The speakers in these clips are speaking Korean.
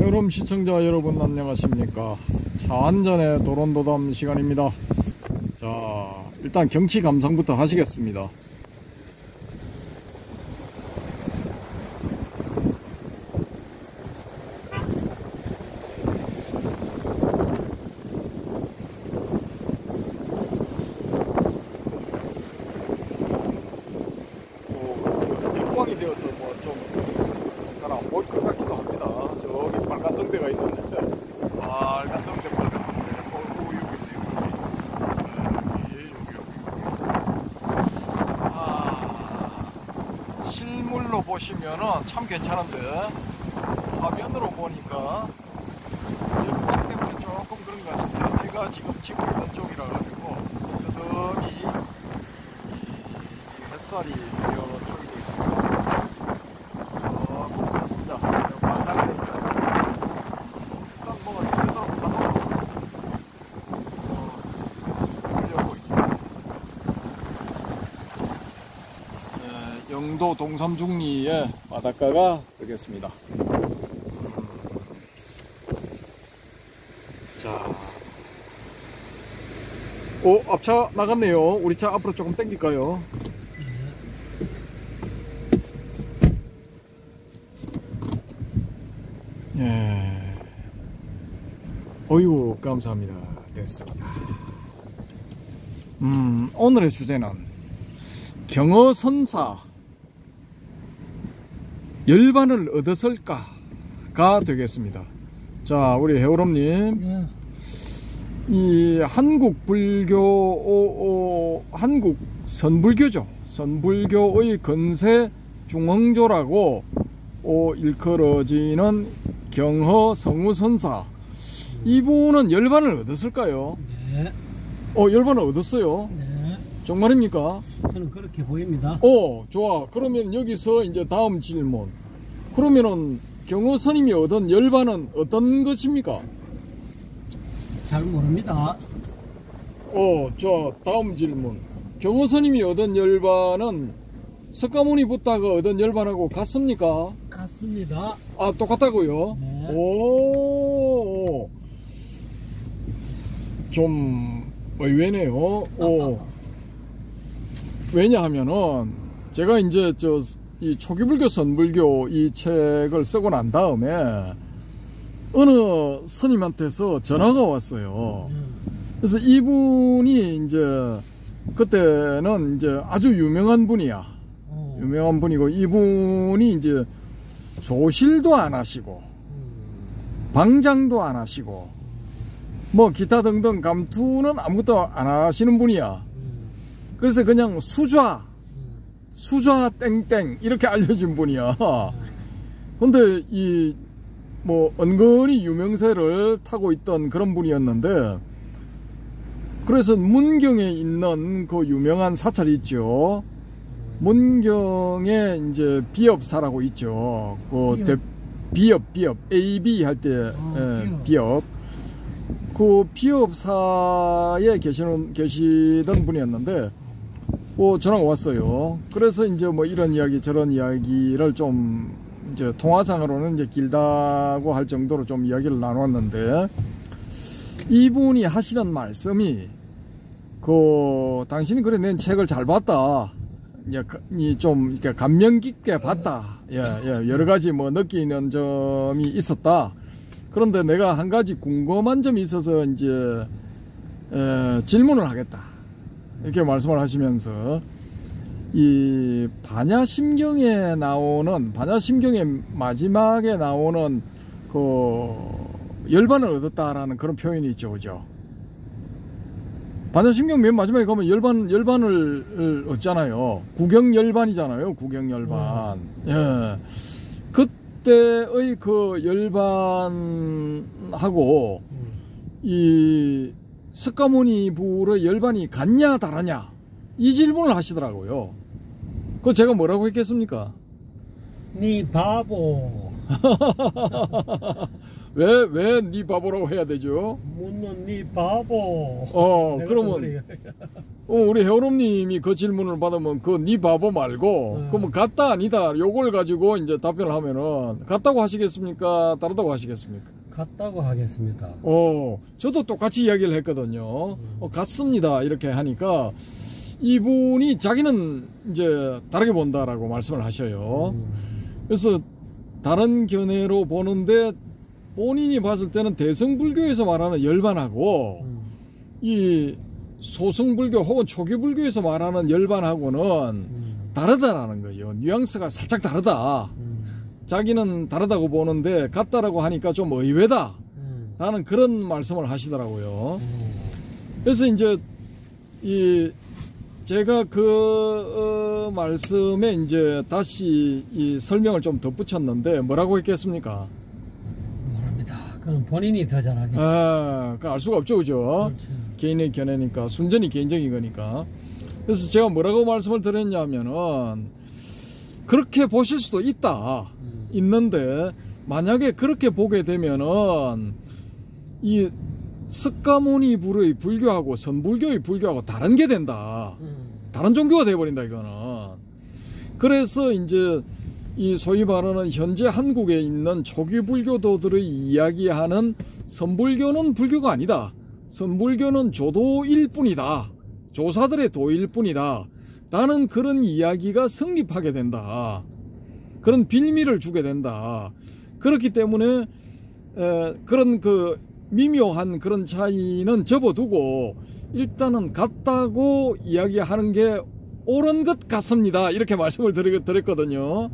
여러분 시청자 여러분 안녕하십니까. 차안전의 도론도담 시간입니다. 자, 일단 경치 감상부터 하시겠습니다. 역광이 되어서 뭐 좀 잘 안 보일 것 같기도 합니다. 저기 빨간 등대가 있는데, 빨간 등대, 빨간 등대. 여기 있네, 여기. 실물로 보시면은 참 괜찮은데, 화면으로 보니까 역광 때문에 조금 그런 것 같습니다. 해가 지금 지고 있는 쪽이라 가지고 서등이 햇살이 저쪽이고 있어서 조금 그렇습니다. 관상되니까 일단 뭐 제대로 가도록 하려고 있습니다. 네, 영도 동삼중리의 바닷가가 되겠습니다. 자, 오, 앞차 나갔네요. 우리 차 앞으로 조금 당길까요? 예. 어이구, 감사합니다. 됐습니다. 오늘의 주제는 경어선사 열반을 얻었을까가 되겠습니다. 자, 우리 해오롬님, 이 한국 불교, 한국 선불교죠. 선불교의 건세 중흥조라고 일컬어지는 경허 성우선사, 이분은 열반을 얻었을까요? 네. 열반을 얻었어요? 네. 정말입니까? 저는 그렇게 보입니다. 좋아. 그러면 여기서 이제 다음 질문. 그러면은 경허 스님이 얻은 열반은 어떤 것입니까? 잘 모릅니다. 자, 다음 질문. 경허 스님이 얻은 열반은 석가모니 부다가 얻은 열반하고 같습니까? 같습니다. 아, 똑같다고요? 네. 오, 좀 의외네요. 왜냐하면은 제가 이제 이 초기불교 선불교 이 책을 쓰고 난 다음에 어느 스님한테서 전화가 왔어요. 그래서 이분이 이제 그때는 이제 아주 유명한 분이야. 유명한 분이고, 이분이 이제 조실도 안 하시고 방장도 안 하시고 뭐 기타 등등 감투는 아무것도 안 하시는 분이야. 그래서 그냥 수좌 땡땡 이렇게 알려진 분이야. 근데 이 뭐 은근히 유명세를 타고 있던 그런 분이었는데, 그래서 문경에 있는 그 유명한 사찰이 있죠. 문경에 이제 비업사라고 있죠. 비업 AB 할 때 비업. 그 비업사에 계시던 분이었는데 전화가 왔어요. 그래서 이제 뭐 이런 이야기 저런 이야기를 좀 이제 통화상으로는 이제 길다고 할 정도로 좀 이야기를 나눴는데, 이분이 하시는 말씀이 당신이 그래 낸 책을 잘 봤다. 좀 이렇게 감명 깊게 봤다. 여러 가지 뭐 느끼는 점이 있었다. 그런데 내가 한 가지 궁금한 점이 있어서 이제 질문을 하겠다. 이렇게 말씀을 하시면서, 이 반야심경의 마지막에 나오는 그 열반을 얻었다라는 그런 표현이 있죠, 그죠? 반야심경 맨 마지막에 가면 열반을 얻잖아요. 구경열반이잖아요, 구경열반. 예. 그때의 그 열반하고 이 석가모니 부의 열반이 같냐 다르냐, 이 질문을 하시더라고요. 그거 제가 뭐라고 했겠습니까? 니 바보. 왜 니 바보라고 해야 되죠? 묻는 니 바보. 그러면 우리 회원님이 그 질문을 받으면 그 니 바보 말고 그러면 같다 아니다 요걸 가지고 이제 답변을 하면은 같다고 하시겠습니까? 다르다고 하시겠습니까? 같다고 하겠습니다. 저도 똑같이 이야기를 했거든요. 같습니다 이렇게 하니까 이분이 자기는 이제 다르게 본다라고 말씀을 하셔요. 그래서 다른 견해로 보는데 본인이 봤을 때는 대성불교에서 말하는 열반하고 이 소승불교 혹은 초기불교에서 말하는 열반하고는 다르다라는 거예요. 뉘앙스가 살짝 다르다. 자기는 다르다고 보는데 같다라고 하니까 좀 의외다 라는 그런 말씀을 하시더라고요. 그래서 이제 제가 그 말씀에 이제 다시 이 설명을 좀 덧붙였는데 뭐라고 했겠습니까? 모릅니다. 그건 본인이 더 잘 알겠죠. 알 수가 없죠, 그죠? 그렇죠. 개인의 견해니까 순전히 개인적인 거니까. 그래서 제가 뭐라고 말씀을 드렸냐면은 그렇게 보실 수도 있다. 있는데 만약에 그렇게 보게 되면은 이 석가모니 불의 불교하고 선불교의 불교하고 다른 게 된다. 다른 종교가 돼버린다 이거는. 그래서 이제 이 소위 말하는 현재 한국에 있는 초기 불교도들의 이야기하는 선불교는 불교가 아니다. 선불교는 조도일 뿐이다. 조사들의 도일 뿐이다. 라는 그런 이야기가 성립하게 된다. 그런 빌미를 주게 된다. 그렇기 때문에 그런 그 미묘한 그런 차이는 접어두고 일단은 같다고 이야기하는 게 옳은 것 같습니다. 이렇게 말씀을 드렸거든요.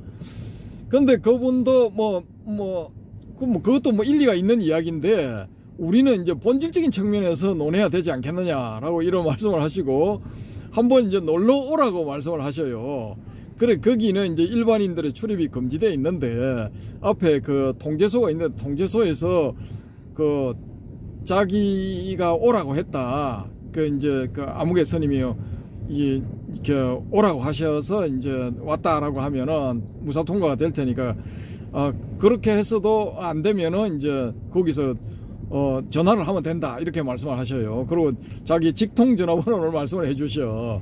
근데 그분도 그것도 뭐 일리가 있는 이야기인데 우리는 이제 본질적인 측면에서 논해야 되지 않겠느냐라고 이런 말씀을 하시고 한번 이제 놀러 오라고 말씀을 하셔요. 그래 거기는 이제 일반인들의 출입이 금지되어 있는데 앞에 그 통제소가 있는데 통제소에서 그 자기가 오라고 했다. 그 이제 그 아무개 스님이요 이렇게 오라고 하셔서 이제 왔다라고 하면은 무사 통과가 될 테니까 그렇게 했어도 안 되면은 이제 거기서 전화를 하면 된다 이렇게 말씀을 하셔요. 그리고 자기 직통 전화번호를 말씀을 해주셔.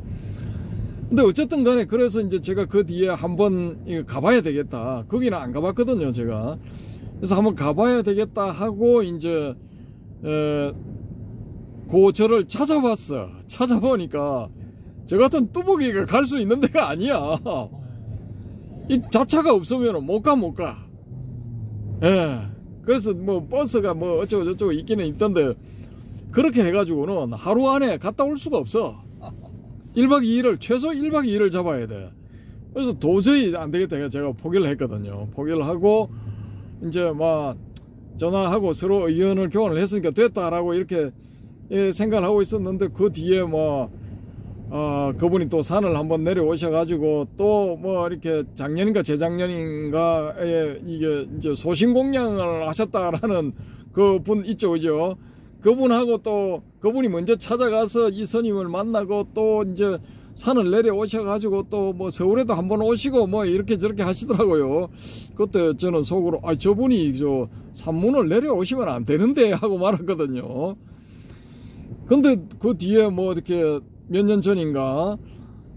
근데 어쨌든 간에 그래서 이제 제가 그 뒤에 한번 가봐야 되겠다. 거기는 안 가봤거든요, 제가. 그래서 한번 가봐야 되겠다 하고 이제 그 저를 찾아봤어. 찾아보니까 저 같은 뚜벅이가 갈 수 있는 데가 아니야. 이 자차가 없으면 못 가. 예. 그래서 뭐 버스가 뭐 어쩌고 저쩌고 있기는 있던데 그렇게 해가지고는 하루 안에 갔다 올 수가 없어. 1박 2일을 최소 1박 2일을 잡아야 돼. 그래서 도저히 안 되겠다. 제가 포기를 했거든요. 포기를 하고 이제 막 전화하고 서로 의견을 교환을 했으니까 됐다라고 이렇게 생각을 하고 있었는데 그 뒤에 뭐 그분이 또 산을 한번 내려오셔가지고 또 뭐 이렇게 작년인가 재작년인가에 이게 이제 소신공양을 하셨다라는 그 분 있죠, 그죠? 그분하고 또 그분이 먼저 찾아가서 이 스님을 만나고 또 이제 산을 내려오셔가지고 또 뭐 서울에도 한번 오시고 뭐 이렇게 저렇게 하시더라고요. 그때 저는 속으로 저분이 저 산문을 내려오시면 안 되는데 하고 말았거든요. 근데 그 뒤에 뭐 이렇게 몇 년 전인가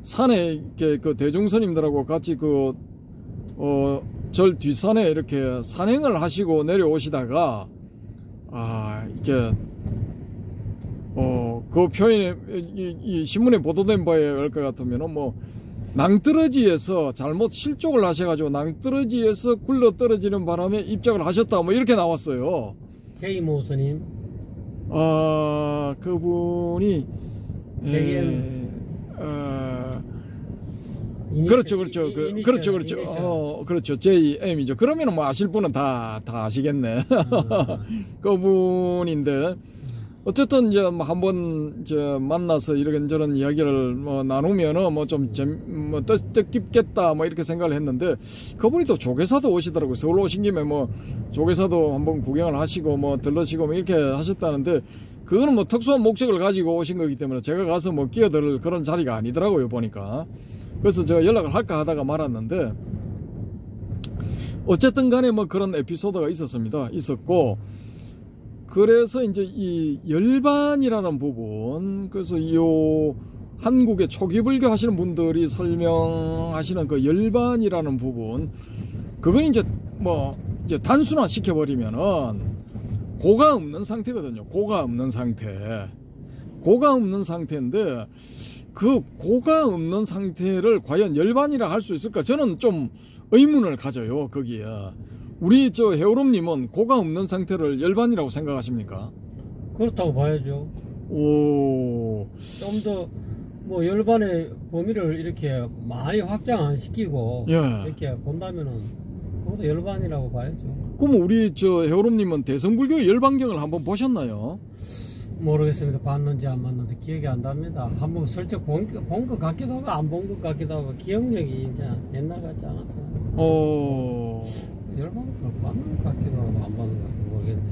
산에 이렇게 그 대중스님들하고 같이 절 뒷산에 이렇게 산행을 하시고 내려오시다가 이게 그 표현에 이 신문에 보도된 바에 할 것 같으면은 뭐 낭떠러지에서 잘못 실족을 하셔가지고 낭떠러지에서 굴러 떨어지는 바람에 입적을 하셨다 뭐 이렇게 나왔어요. 제이모 스님. 그분이 그렇죠. JM이죠. 그러면은 뭐 아실 분은 다 아시겠네. 그분인데 어쨌든 이제 뭐 한번 만나서 이런저런 이야기를 뭐 나누면은 뭐 좀 뜻깊겠다 뭐 이렇게 생각을 했는데 그분이 또 조계사도 오시더라고요. 서울 오신 김에 뭐 조계사도 한번 구경을 하시고 뭐 들러시고 뭐 이렇게 하셨다는데 그거는 뭐 특수한 목적을 가지고 오신 거기 때문에 제가 가서 뭐 끼어들 그런 자리가 아니더라고요, 보니까. 그래서 제가 연락을 할까 하다가 말았는데 어쨌든 간에 뭐 그런 에피소드가 있었고 그래서 이제 이 열반이라는 부분, 그래서 한국의 초기 불교 하시는 분들이 설명하시는 그 열반이라는 부분, 그건 이제 뭐 이제 단순화 시켜버리면은 고가 없는 상태거든요. 고가 없는 상태. 고가 없는 상태인데 그 고가 없는 상태를 과연 열반이라 할 수 있을까? 저는 좀 의문을 가져요. 거기에. 우리 저 해오름님은 고가 없는 상태를 열반이라고 생각하십니까? 그렇다고 봐야죠. 오. 좀 더 뭐 열반의 범위를 이렇게 많이 확장 안 시키고 예. 이렇게 본다면은 그것도 열반이라고 봐야죠. 그럼 우리 저 해오름님은 대성불교 열반경을 한번 보셨나요? 모르겠습니다. 봤는지 안 봤는지 기억이 안 납니다. 한번 슬쩍 본 것 같기도 하고 안 본 것 같기도 하고 기억력이 이제 옛날 같지 않았어요. 열반을 봤는 것 같기도 하고 안 봤는 것 같기도 모르겠네.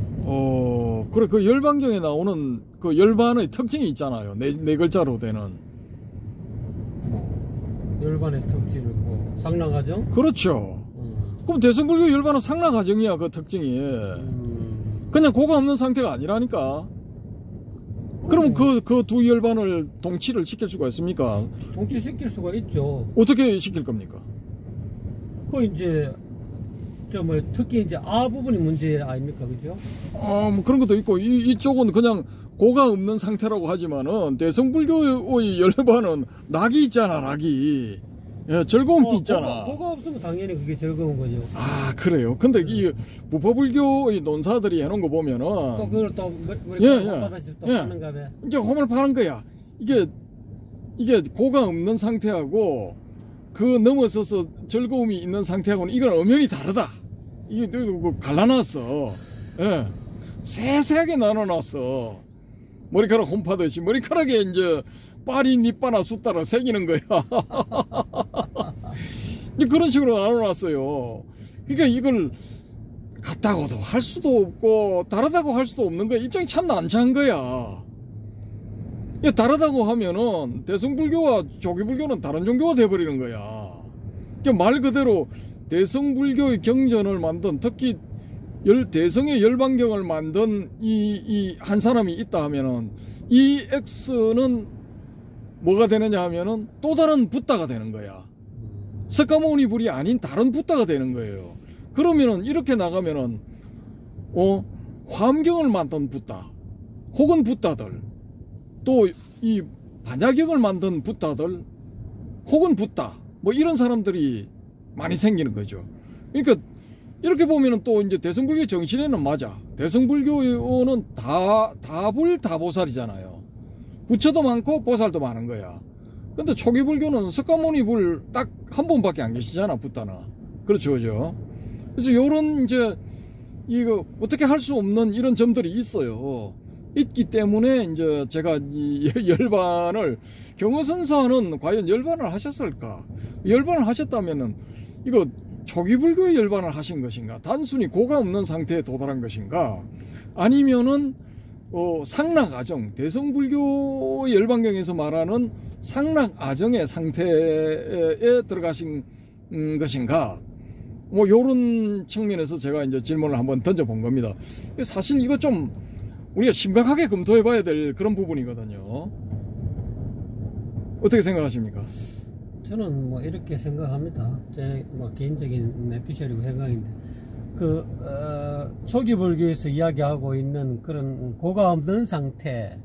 그래 그 열반경에 나오는 그 열반의 특징이 있잖아요. 네 글자로 되는. 열반의 특징을 뭐 상랑가정? 그렇죠. 그럼 대성불교 열반은 상랑가정이야. 그 특징이. 그냥 고가 없는 상태가 아니라니까. 그럼 그 두 열반을 동치를 시킬 수가 있습니까? 동치시킬 수가 있죠. 어떻게 시킬 겁니까? 그 이제 특히 이제 아 부분이 문제 아닙니까, 그죠? 뭐 그런 것도 있고 이쪽은 그냥 고가 없는 상태라고 하지만은 대성불교의 열반은 락이 있잖아, 락이. 예, 즐거움이 있잖아. 고가 없으면 당연히 그게 즐거운 거죠. 아, 그래요. 근데 이 부파불교의 논사들이 해놓은 거 보면은 또 그걸 또 홈받아서 또 파는가 봐. 이게 홈을 파는 거야. 이게 고가 없는 상태하고 그 넘어서서 즐거움이 있는 상태하고는 이건 엄연히 다르다. 이게 갈라놨어. 예. 세세하게 나눠놨어. 머리카락 홈 파듯이 머리카락에 이제 빨이 니빠나 숫따라 새기는 거야. 그런 식으로 나눠놨어요. 그러니까 이걸 같다고도 할 수도 없고 다르다고 할 수도 없는 거야. 입장이 참 난처한 거야. 다르다고 하면은 대성불교와 조기불교는 다른 종교가 돼버리는 거야. 그러니까 말 그대로 대성불교의 경전을 만든, 특히 대성의 열반경을 만든 이 한 사람이 있다 하면은 이 X는 뭐가 되느냐 하면은 또 다른 붓다가 되는 거야. 석가모니 불이 아닌 다른 붓다가 되는 거예요. 그러면은 이렇게 나가면은 화엄경을 만든 붓다 혹은 붓다들, 또 이 반야경을 만든 붓다들 혹은 붓다, 뭐 이런 사람들이 많이 생기는 거죠. 그러니까 이렇게 보면은 또 이제 대성불교 정신에는 맞아. 대성불교는 다불다보살이잖아요. 부처도 많고 보살도 많은 거야. 근데 초기불교는 석가모니 불 딱 한 분밖에 안 계시잖아, 붓다는. 그렇죠, 그죠? 그래서 요런 이제 이거 어떻게 할 수 없는 이런 점들이 있어요. 있기 때문에 이제 제가 이 열반을, 경허선사는 과연 열반을 하셨을까? 열반을 하셨다면은 이거 초기불교의 열반을 하신 것인가? 단순히 고가 없는 상태에 도달한 것인가? 아니면은 상락아정, 대성불교 열반경에서 말하는 상락아정의 상태에 들어가신 것인가? 뭐 요런 측면에서 제가 이제 질문을 한번 던져본 겁니다. 사실 이거 좀 우리가 심각하게 검토해 봐야 될 그런 부분이거든요. 어떻게 생각하십니까? 저는 뭐 이렇게 생각합니다. 제 뭐 개인적인 내피셜이고 생각인데, 초기불교에서 이야기하고 있는 그런 고가 없는 상태,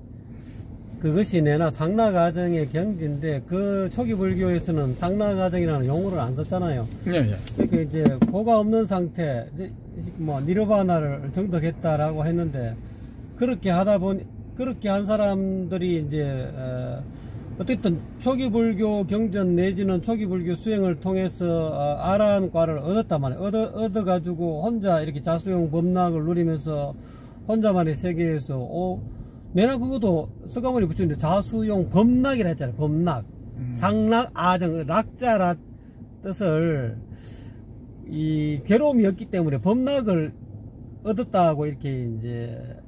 그것이 내나 상락아정의 경지인데, 그 초기불교에서는 상락아정이라는 용어를 안 썼잖아요. 예. 그러니까 이제 고가 없는 상태, 이제 뭐 니르바나를 정득했다라고 했는데, 그렇게 한 사람들이 이제 어쨌든 초기불교 경전 내지는 초기불교 수행을 통해서 아라한과를 얻었단 말이에요. 얻어가지고 혼자 이렇게 자수용 범락을 누리면서 혼자만의 세계에서 내가 그것도 석가모니 붙였는데 자수용 범락이라 했잖아요. 범락. 상락아정, 락자라 뜻을 이 괴로움이 없기 때문에 범락을 얻었다고 이렇게 이제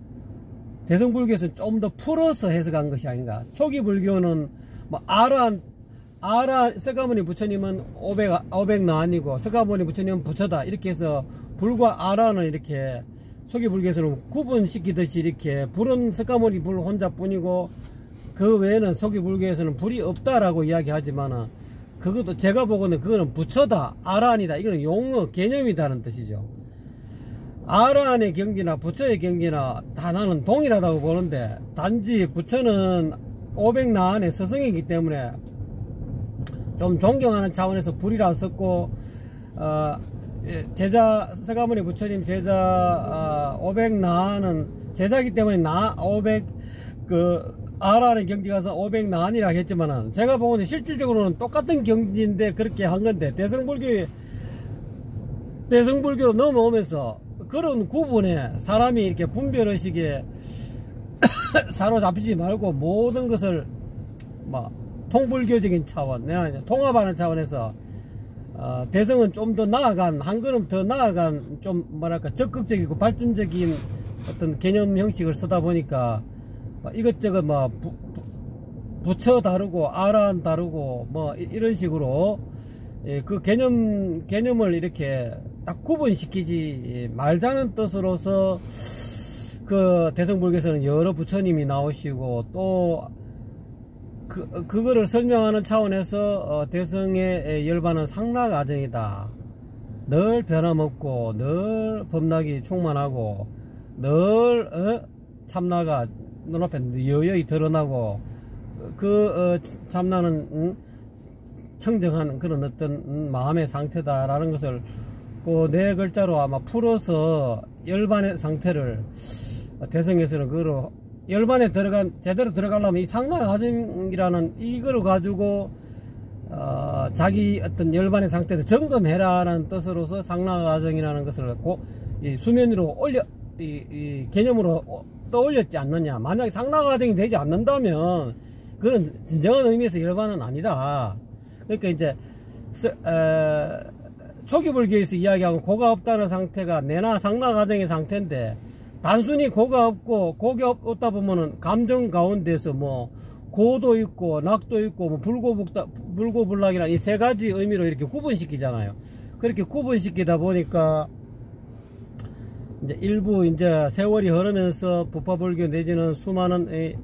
대성불교에서는 좀 더 풀어서 해석한 것이 아닌가. 초기불교는 뭐 석가모니 부처님은 500나안이고 석가모니 부처님은 부처다 이렇게 해서 불과 아라는 이렇게 초기불교에서는 구분시키듯이 이렇게 불은 석가모니 불 혼자뿐이고 그 외에는 소기 불교에서는 불이 없다라고 이야기하지만은 그것도 제가 보고는 그거는 부처다, 아란이다, 이거는 용어 개념이다는 뜻이죠. 아란의 경지나 부처의 경지나 다 나는 동일하다고 보는데, 단지 부처는 500나안의 스승이기 때문에 좀 존경하는 차원에서 불이라 썼고, 제자 서가모니 부처님 제자 500나안은 제자이기 때문에 500 아란의 경지 가서 500나안이라 했지만은, 제가 보고는 실질적으로는 똑같은 경지인데 그렇게 한 건데, 대성불교로 넘어오면서 그런 구분에 사람이 이렇게 분별의식에 사로잡히지 말고 모든 것을 뭐 통불교적인 차원, 내가 이제 통합하는 차원에서 대성은 좀 더 나아간, 한 걸음 더 나아간 좀 뭐랄까 적극적이고 발전적인 어떤 개념 형식을 쓰다 보니까 이것저것 뭐 부처 다르고 아란 다르고 뭐 이런 식으로 그 개념을 이렇게 딱 구분시키지 말자는 뜻으로서 그 대성불교에서는 여러 부처님이 나오시고, 또 그거를 설명하는 차원에서 대성의 열반은 상락아정이다. 늘 변함없고 늘 법락이 충만하고 늘 참나가 눈앞에 여여히 드러나고, 참나는 청정한 그런 어떤 마음의 상태다라는 것을 그 네 글자로 아마 풀어서 열반의 상태를 대성에서는 그거로 열반에 제대로 들어가려면 이 상락아정이라는 이거를 가지고 자기 어떤 열반의 상태를 점검해라라는 뜻으로서 상락아정이라는 것을 이 수면 위로 이 개념으로 떠올렸지 않느냐. 만약에 상락아정이 되지 않는다면 그건 진정한 의미에서 열반은 아니다. 그러니까 이제 초기불교에서 이야기하고 고가 없다는 상태가 내나 상락아정의 상태인데, 단순히 고가 없고 고가 없다 보면은 감정 가운데서 뭐 고도 있고 낙도 있고 뭐 불고불락이라는 이 세 가지 의미로 이렇게 구분시키잖아요. 그렇게 구분시키다 보니까 이제 일부 이제 세월이 흐르면서 부파불교 내지는 수많은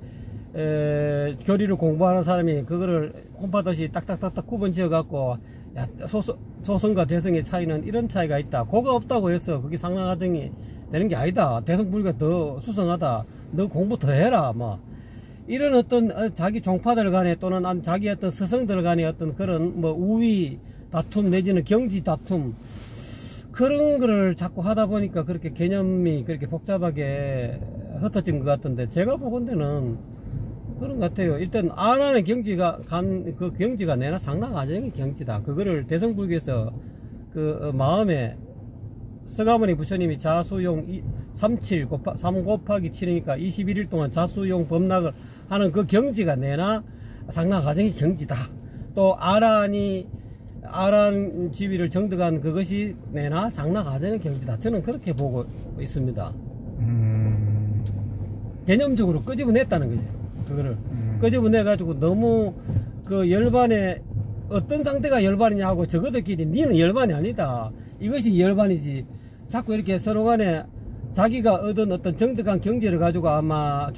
교리를 공부하는 사람이 그거를 홈파듯이 딱딱딱딱 구분 지어 갖고, 야, 소성과 대성의 차이는 이런 차이가 있다. 고가 없다고 해서 그게 상락아정이 되는 게 아니다. 대성불교가 더 수성하다. 너 공부 더 해라. 뭐 이런 어떤 자기 종파들 간에 또는 자기 어떤 스승들 간의 어떤 그런 뭐 우위 다툼 내지는 경지 다툼, 그런 거를 자꾸 하다 보니까 그렇게 개념이 그렇게 복잡하게 흩어진 것 같은데, 제가 보건대는 그런 것 같아요. 일단 아란의 경지가 그 경지가 내나 상락아정의 경지다. 그거를 대성불교에서 그 마음에 서가모니 부처님이 자수용 3 곱하기 7이니까 21일 동안 자수용 법락을 하는 그 경지가 내나 상락아정의 경지다. 또 아란 지위를 정득한 그것이 내나 상락아정의 경지다. 저는 그렇게 보고 있습니다. 개념적으로 끄집어냈다는 거죠. 그거를 끄집어내가지고 너무 그 열반에 어떤 상태가 열반이냐 하고 저거들끼리 니는 열반이 아니다, 이것이 열반이지, 자꾸 이렇게 서로 간에 자기가 얻은 어떤 정득한 경지를 가지고 아마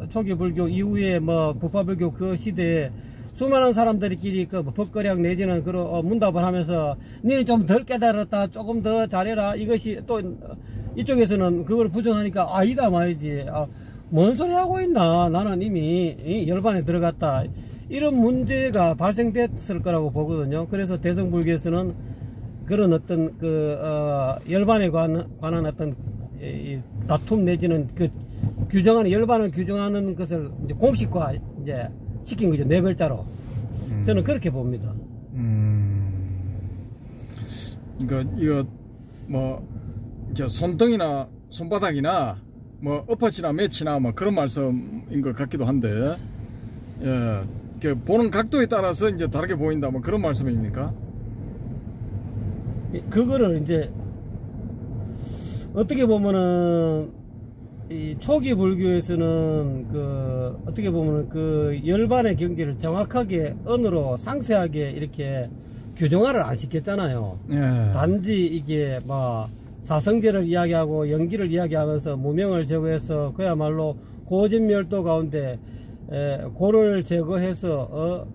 초기불교 이후에 뭐 부파불교 그 시대에 수많은 사람들끼리 그 법거량 내지는 그런 문답을 하면서 니는 좀 덜 깨달았다, 조금 더 잘해라, 이것이 또 이쪽에서는 그걸 부정하니까 아니다 말이지. 뭔 소리 하고 있나, 나는 이미 열반에 들어갔다, 이런 문제가 발생됐을 거라고 보거든요. 그래서 대성불교에서는 그런 어떤 열반에 관한 어떤 다툼 내지는 그 열반을 규정하는 것을 이제 공식화 이제 시킨 거죠. 네 글자로. 저는 그렇게 봅니다. 그러니까 이거 뭐 손등이나 손바닥이나 뭐 엎어치나 매치나 뭐 그런 말씀인 것 같기도 한데, 예, 보는 각도에 따라서 이제 다르게 보인다, 뭐 그런 말씀입니까? 그거를 이제 어떻게 보면은 이 초기 불교에서는 어떻게 보면은 그 열반의 경지를 정확하게 언어로 상세하게 이렇게 규정화를 안 시켰잖아요. 예. 단지 이게 뭐 사성제를 이야기하고 연기를 이야기하면서 무명을 제거해서 그야말로 고진멸도 가운데 고를 제거해서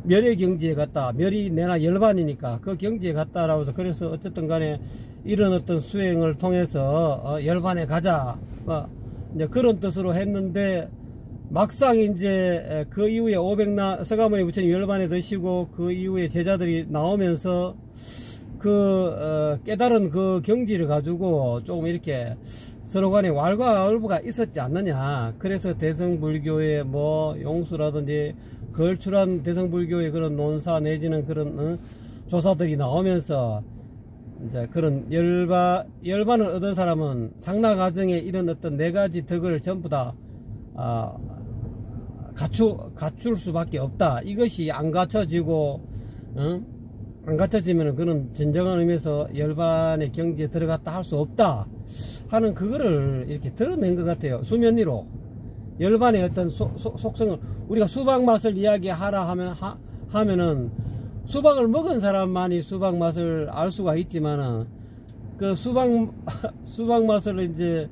멸의 경지에 갔다. 멸이 내나 열반이니까 그 경지에 갔다라고 해서 그래서 어쨌든 간에 이런 어떤 수행을 통해서 열반에 가자. 이제 그런 뜻으로 했는데 막상 이제 그 이후에 서가모니 부처님 열반에 드시고 그 이후에 제자들이 나오면서 그 깨달은 그 경지를 가지고 조금 이렇게 서로 간에 왈가왈부가 있었지 않느냐. 그래서 대성불교의 뭐 용수라든지 걸출한 대성불교의 그런 논사 내지는 그런 조사들이 나오면서 이제 그런 열반을 얻은 사람은 상나가정에 이런 어떤 네 가지 덕을 전부 다 갖출 수밖에 없다. 이것이 안 갖춰지고 안 갖춰지면 그런 진정한 의미에서 열반의 경지에 들어갔다 할 수 없다 하는 그거를 이렇게 드러낸 것 같아요. 수면위로 열반의 어떤 속성을 우리가 수박 맛을 이야기하라 하면은 수박을 먹은 사람만이 수박 맛을 알 수가 있지만은 그 수박 맛을 이제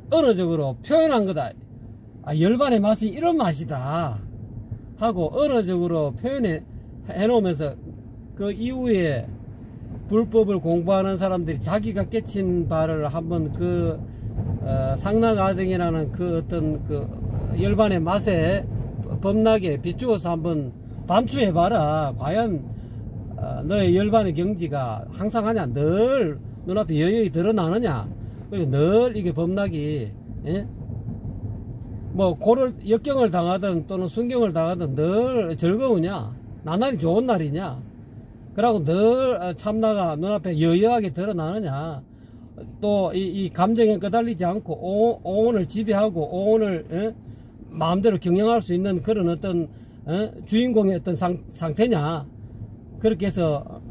언어적으로 표현한 거다. 열반의 맛이 이런 맛이다 하고 언어적으로 표현해 놓으면서 그 이후에 불법을 공부하는 사람들이 자기가 깨친 바를 한번 그 상나가정이라는 그 어떤 그 열반의 맛에 범나게 비추어서 한번 반추해봐라. 과연 너의 열반의 경지가 항상 하냐, 늘 눈앞에 여여히 드러나느냐, 그리고 늘 이게 범락이 뭐 역경을 당하든 또는 순경을 당하든 늘 즐거우냐, 나날이 좋은 날이냐, 그러고 늘 참나가 눈앞에 여여하게 드러나느냐, 또 이 감정에 끄달리지 않고 오온을 지배하고 오온을 마음대로 경영할 수 있는 그런 어떤 주인공의 어떤 상태냐. 그렇게 해서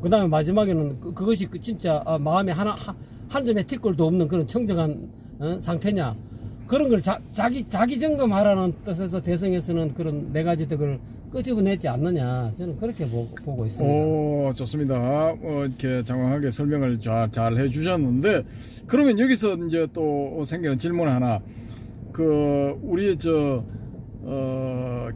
그 다음에 마지막에는 그것이 진짜 마음에 한 점의 티끌도 없는 그런 청정한 상태냐. 그런 걸 자기 점검하라는 뜻에서 대성에서는 그런 네 가지 덕을 끄집어내지 않느냐. 저는 그렇게 보고 있습니다. 오, 좋습니다. 이렇게 장황하게 설명을 잘 해주셨는데, 그러면 여기서 이제 또 생기는 질문 하나. 우리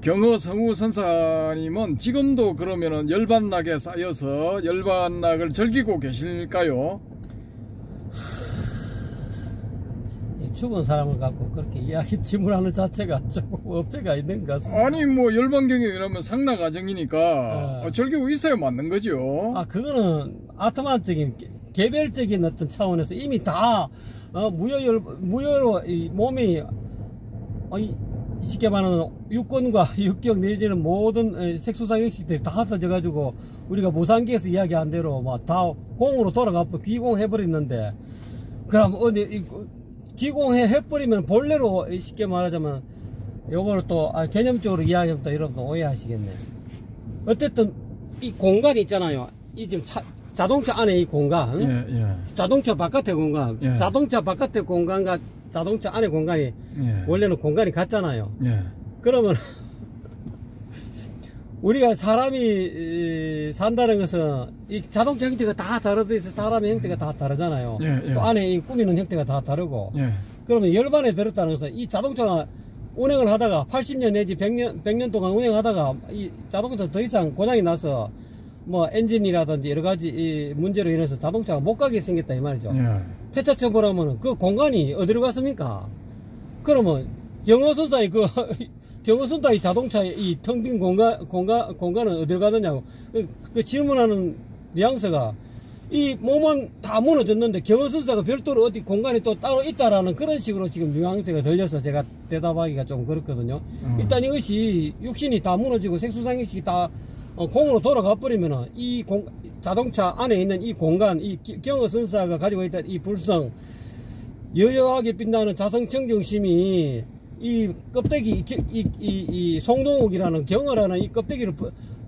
경허 성우 선사님은 지금도 그러면은 열반락에 쌓여서 열반락을 즐기고 계실까요? 죽은 사람을 갖고 그렇게 이야기 질문하는 자체가 조금 어폐가 있는 것 같습니다. 아니 뭐 열반경에 이러면 상나가정이니까 즐기고 있어야 맞는 거죠. 그거는 아트만적인 개별적인 어떤 차원에서 이미 다 무효로 이 몸이 쉽게 말하는 육권과 육경 내지는 모든 색소상형식들이 다 흩어져 가지고 우리가 무상기에서 이야기한 대로 막 다 공으로 돌아가고 귀공해버렸는데, 그럼 기공해버리면 본래로 쉽게 말하자면 요거를 또 개념적으로 이야기하면 또 여러분도 오해하시겠네. 어쨌든 이 공간이 있잖아요. 이 지금 자동차 안에 이 공간, 자동차 바깥의 공간, 자동차 바깥의 공간과 자동차 안의 공간이 원래는 공간이 같잖아요. 그러면 우리가 사람이 산다는 것은 이 자동차 형태가 다 다르듯이 사람의 형태가 다 다르잖아요. 또 안에 이 꾸미는 형태가 다 다르고. 그러면 열반에 들었다는 것은 이 자동차가 운행을 하다가 80년 내지 100년 동안 운행하다가 이 자동차 더 이상 고장이 나서 뭐 엔진이라든지 여러 가지 이 문제로 인해서 자동차가 못 가게 생겼다 이 말이죠. 폐차 처벌하면 그 공간이 어디로 갔습니까? 그러면 경호선사의 경호선사의 자동차의 이 텅 빈 공간은 어디로 가느냐고 그 질문하는 뉘앙스가 이 몸은 다 무너졌는데 경호선사가 별도로 어디 공간이 또 따로 있다라는 그런 식으로 지금 뉘앙스가 들려서 제가 대답하기가 좀 그렇거든요. 일단 이것이 육신이 다 무너지고 색소상형식이 다 공으로 돌아가 버리면은 이 자동차 안에 있는 이 공간, 이 경허선사가 가지고 있던 이 불성, 여여하게 빛나는 자성청정심이 이 껍데기, 이 송동욱이라는 경허라는 이 껍데기를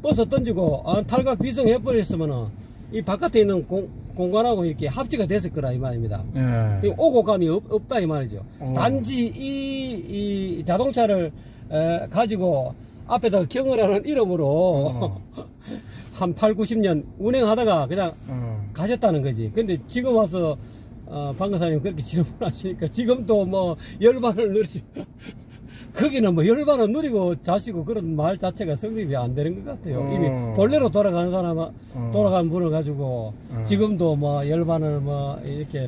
벗어 던지고 탈각 비성해버렸으면은 이 바깥에 있는 공간하고 이렇게 합치가 됐을 거라 이 말입니다. 오고 감이 없다 이 말이죠. 단지 이 자동차를 가지고 앞에다가 경허라는 이름으로 한 8, 90년 운행하다가 그냥 가셨다는 거지. 근데 지금 와서 방가사님 그렇게 질문하시니까 지금도 뭐 열반을 누리시 거기는 뭐 열반을 누리고 자시고 그런 말 자체가 성립이 안 되는 것 같아요. 이미 본래로 돌아가는 사람, 돌아간 분을 가지고 지금도 뭐 열반을 뭐 이렇게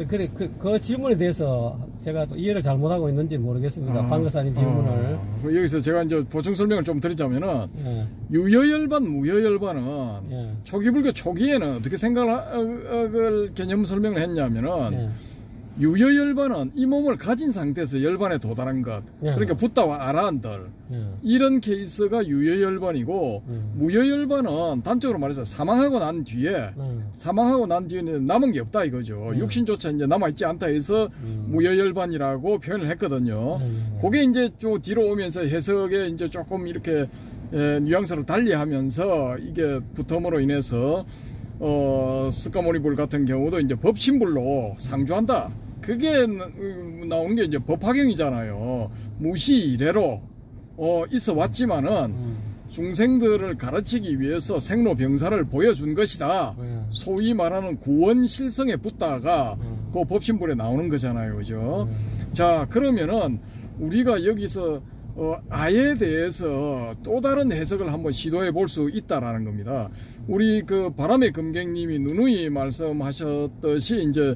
그래 그 질문에 대해서 제가 또 이해를 잘못하고 있는지 모르겠습니다. 방가사님 질문을 여기서 제가 이제 보충 설명을 좀 드리자면은 유여열반, 무여열반은 초기불교 초기에는 어떻게 생각을 개념 설명을 했냐면은. 유여열반은 이 몸을 가진 상태에서 열반에 도달한 것, 그러니까 붓다와 아라한들 이런 케이스가 유여열반이고 무여열반은 단적으로 말해서 사망하고 난 뒤에는 남은 게 없다 이거죠. 육신조차 이제 남아있지 않다 해서 무여열반이라고 표현을 했거든요. 그게 이제 좀 뒤로 오면서 해석에 이제 조금 이렇게 뉘앙스를 달리하면서 이게 부텀으로 인해서 스카모니불 같은 경우도 이제 법신불로 상주한다. 그게 나오는 게 이제 법화경이잖아요. 무시 이래로 있어 왔지만은 중생들을 가르치기 위해서 생로병사를 보여준 것이다. 소위 말하는 구원실성에 붙다가 그 법신불에 나오는 거잖아요. 그죠? 자, 그러면은 우리가 여기서 아에 대해서 또 다른 해석을 한번 시도해 볼 수 있다라는 겁니다. 우리 그 바람의 금객님이 누누이 말씀하셨듯이 이제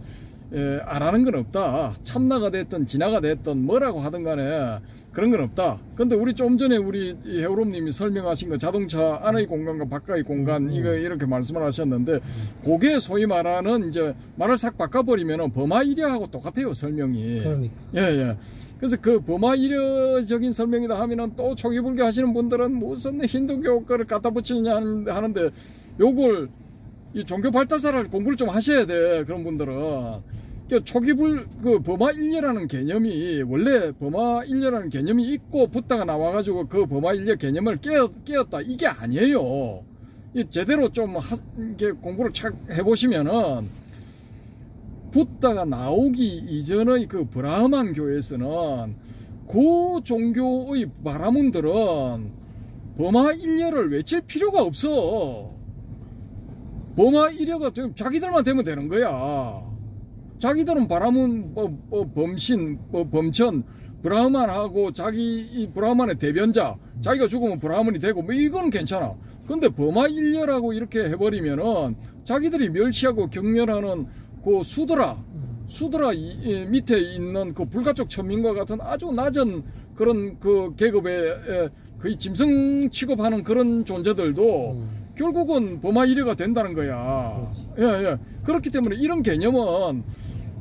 아라는 건 없다. 참나가 됐든 진화가 됐든 뭐라고 하든 간에 그런 건 없다. 근데 우리 좀 전에 우리 해오롬님이 설명하신 거 자동차 안의 공간과 바깥의 공간 이거 이렇게 말씀을 하셨는데 그게 소위 말하는 이제 말을 싹 바꿔버리면은 범하이려하고 똑같아요 설명이. 그러니까. 예. 그래서 그 범하이려적인 설명이다 하면은 또 초기불교 하시는 분들은 무슨 힌두교 거를 갖다 붙이느냐 하는데 요걸 이 종교 발달사를 공부를 좀 하셔야 돼. 그런 분들은. 그 범하일려라는 개념이 원래 범하일려라는 개념이 있고 붓다가 나와가지고 그 범하일려 개념을 깨었다 이게 아니에요. 제대로 좀 이렇게 공부를 착 해보시면은 붓다가 나오기 이전의 그 브라흐만 교에서는 그 종교의 바라문들은 범하일려를 외칠 필요가 없어. 범하일려가 자기들만 되면 되는 거야. 자기들은 바라문 범신 범천 브라흐만하고 자기 이 브라흐만의 대변자 자기가 죽으면 브라흐만이 되고 뭐 이건 괜찮아. 근데 범하일려라고 이렇게 해버리면은 자기들이 멸시하고 경멸하는 그 수드라 밑에 있는 그 불가촉 천민과 같은 아주 낮은 그런 그 계급의 거의 짐승 취급하는 그런 존재들도 결국은 범하일려가 된다는 거야. 예. 그렇기 때문에 이런 개념은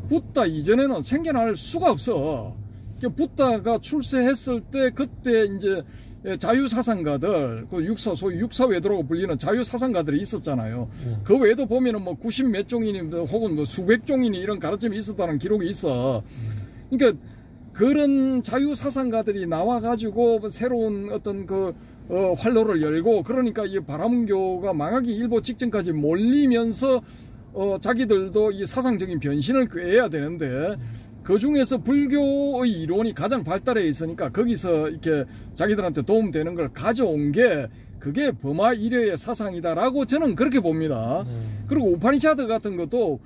붓다 이전에는 생겨날 수가 없어. 붓다가 출세했을 때 그때 이제 자유사상가들, 그 소위 육사외도라고 불리는 자유사상가들이 있었잖아요. 그 외에도 보면은 뭐 90몇 종이니 혹은 뭐 수백 종이니 이런 가르침이 있었다는 기록이 있어. 그러니까 그런 자유사상가들이 나와가지고 새로운 어떤 활로를 열고 그러니까 이 바라문교가 망하기 일보 직전까지 몰리면서 자기들도 이 사상적인 변신을 꾀해야 되는데 그 중에서 불교의 이론이 가장 발달해 있으니까 거기서 이렇게 자기들한테 도움되는 걸 가져온 게 그게 범하일려의 사상이다라고 저는 그렇게 봅니다. 그리고 우파니샤드 같은 것도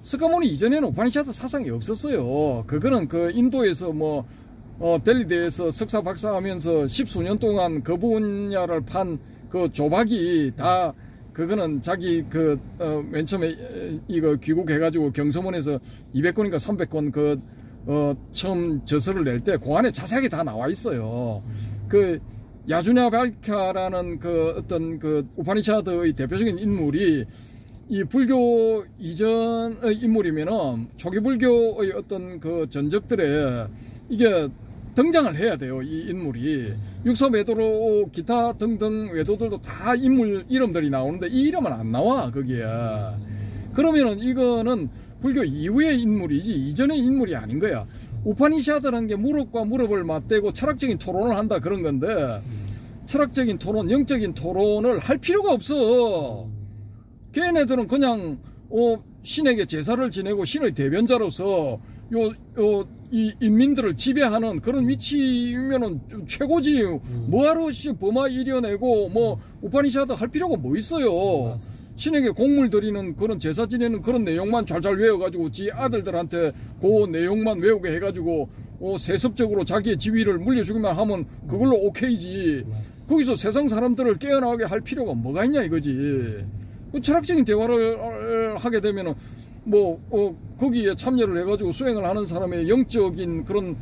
스카모니 이전에는 우파니샤드 사상이 없었어요. 그거는 그 인도에서 델리대에서 석사 박사 하면서 10수년 동안 그 분야를 판 그 조박이 다 그거는 자기 맨 처음에 이거 귀국해가지고 경서문에서 200권인가 300권 처음 저서를 낼 때 그 안에 자세하게 다 나와 있어요. 그 야주냐 발카라는 어떤 우파니샤드의 대표적인 인물이 이 불교 이전의 인물이면은 초기 불교의 어떤 전적들에 이게 등장을 해야 돼요. 이 인물이 육사외도로 기타 등등 외도들도 다 인물 이름들이 나오는데 이 이름은 안 나와 거기에. 그러면은 이거는 불교 이후의 인물이지 이전의 인물이 아닌 거야. 우파니샤드라는 게 무릎과 무릎을 맞대고 철학적인 토론을 한다 그런 건데 철학적인 토론, 영적인 토론을 할 필요가 없어. 걔네들은 그냥 신에게 제사를 지내고 신의 대변자로서 이 인민들을 지배하는 그런 위치면은 최고지. 뭐하러 범하 이려내고 우파니샤드 할 필요가 뭐 있어요. 신에게 공물 드리는 그런 제사 지내는 그런 내용만 잘잘 외워가지고 지 아들들한테 그 내용만 외우게 해가지고 세습적으로 자기의 지위를 물려주기만 하면 그걸로 오케이지. 거기서 세상 사람들을 깨어나게 할 필요가 뭐가 있냐 이거지. 철학적인 대화를 하게 되면은 거기에 참여를 해가지고 수행을 하는 사람의 영적인 그런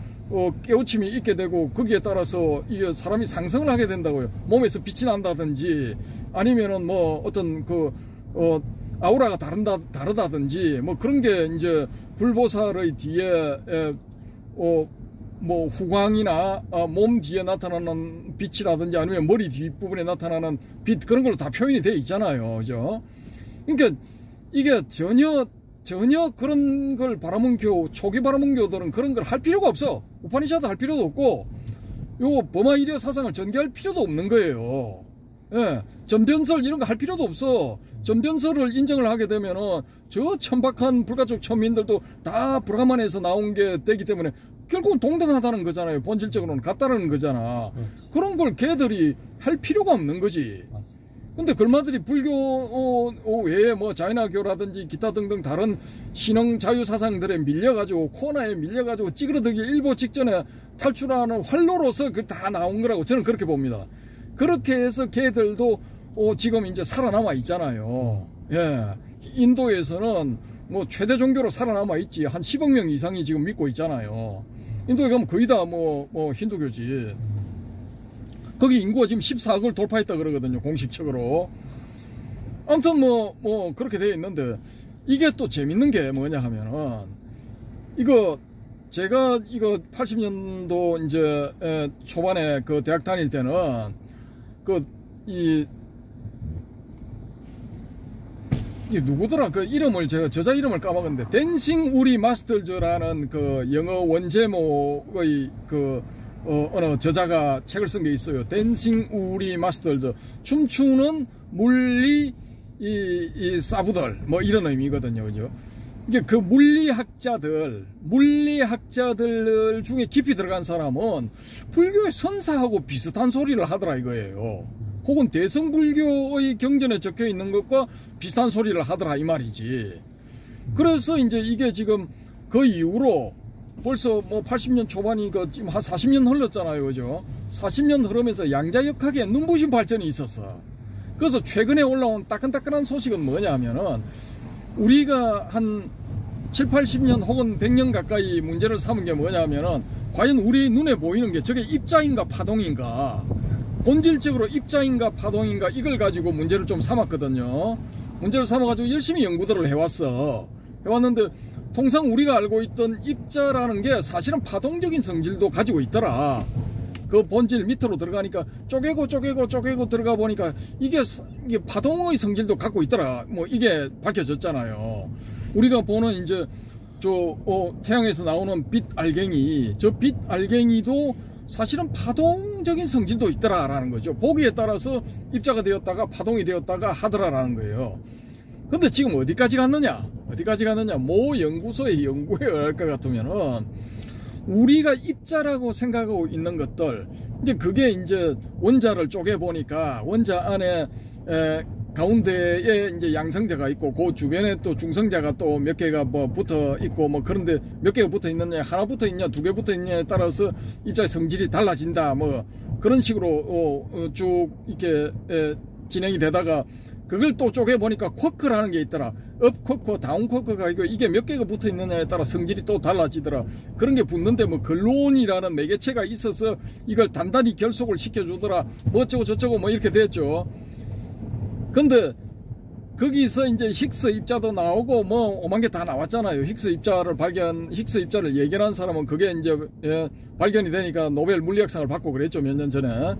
깨우침이 있게 되고 거기에 따라서 이게 사람이 상승을 하게 된다고요. 몸에서 빛이 난다든지 아니면은 어떤 아우라가 다르다든지 그런 게 이제 불보살의 뒤에 후광이나 몸 뒤에 나타나는 빛이라든지 아니면 머리 뒷부분에 나타나는 빛 그런 걸로 다 표현이 되어 있잖아요. 그죠? 그러니까 이게 전혀 그런 걸 초기 바라문교들은 그런 걸 할 필요가 없어. 우파니샤드 할 필요도 없고, 요 버마이리어 사상을 전개할 필요도 없는 거예요. 예. 전변설 이런 거 할 필요도 없어. 전변설을 인정을 하게 되면은 저 천박한 불가촉 천민들도 다 브라만에서 나온 게 되기 때문에 결국은 동등하다는 거잖아요. 본질적으로는 같다는 거잖아. 그런 걸 걔들이 할 필요가 없는 거지. 근데 걸마들이 불교 외에 자이나교라든지 기타 등등 다른 신흥 자유 사상들에 밀려가지고 코너에 밀려가지고 찌그러들기 일보 직전에 탈출하는 활로로서 그걸 다 나온 거라고 저는 그렇게 봅니다. 그렇게 해서 걔들도 지금 이제 살아남아 있잖아요. 예. 인도에서는 최대 종교로 살아남아 있지. 한 10억 명 이상이 지금 믿고 있잖아요. 인도에 가면 거의 다 힌두교지. 거기 인구가 지금 14억을 돌파했다 그러거든요. 공식적으로. 아무튼 그렇게 되어 있는데 이게 또 재밌는 게 뭐냐 하면은 제가 80년도 이제 초반에 그 대학 다닐 때는 이게 누구더라? 그 이름을 제가 저자 이름을 까먹었는데 댄싱 우리 마스터즈라는 그 영어 원제목의 어느 저자가 책을 쓴 게 있어요. 댄싱 우리 마스터즈. 춤추는 물리 이 사부들 이런 의미거든요. 그죠? 이게 그 물리학자들 중에 깊이 들어간 사람은 불교의 선사하고 비슷한 소리를 하더라 이거예요. 혹은 대승불교의 경전에 적혀 있는 것과 비슷한 소리를 하더라 이 말이지. 그래서 이제 이게 지금 그 이후로 벌써 80년 초반이니까 지금 한 40년 흘렀잖아요. 그죠? 40년 흐르면서 양자역학의 눈부신 발전이 있었어. 그래서 최근에 올라온 따끈따끈한 소식은 뭐냐 하면은 우리가 한 7, 80년 혹은 100년 가까이 문제를 삼은 게 뭐냐 하면은 과연 우리 눈에 보이는 게 저게 입자인가 파동인가, 본질적으로 입자인가 파동인가 이걸 가지고 문제를 좀 삼았거든요. 문제를 삼아가지고 열심히 연구들을 해왔는데 통상 우리가 알고 있던 입자라는 게 사실은 파동적인 성질도 가지고 있더라. 그 본질 밑으로 들어가니까 쪼개고 들어가 보니까 이게 파동의 성질도 갖고 있더라. 이게 밝혀졌잖아요. 우리가 보는 이제 태양에서 나오는 빛 알갱이, 저 빛 알갱이도 사실은 파동적인 성질도 있더라라는 거죠. 보기에 따라서 입자가 되었다가 파동이 되었다가 하더라라는 거예요. 근데 지금 어디까지 갔느냐? 모 연구소의 연구에 의할 것 같으면은 우리가 입자라고 생각하고 있는 것들, 이제 그게 이제 원자를 쪼개 보니까 원자 안에 가운데에 이제 양성자가 있고 그 주변에 또 중성자가 또 몇 개가 붙어 있고 그런데 몇 개가 붙어 있느냐, 하나 붙어 있냐, 두 개 붙어 있냐에 따라서 입자의 성질이 달라진다. 그런 식으로 쭉 이렇게 진행이 되다가 그걸 또 쪼개 보니까 쿼크라는 게 있더라. 업 쿼크, 다운 쿼크가 이게 몇 개가 붙어 있느냐에 따라 성질이 또 달라지더라. 그런 게 붙는데 글론이라는 매개체가 있어서 이걸 단단히 결속을 시켜주더라. 어쩌고 저쩌고 이렇게 됐죠. 근데 거기서 이제 힉스 입자도 나오고 오만 게 다 나왔잖아요. 힉스 입자를 예견한 사람은 그게 이제 발견이 되니까 노벨 물리학상을 받고 그랬죠. 몇 년 전에.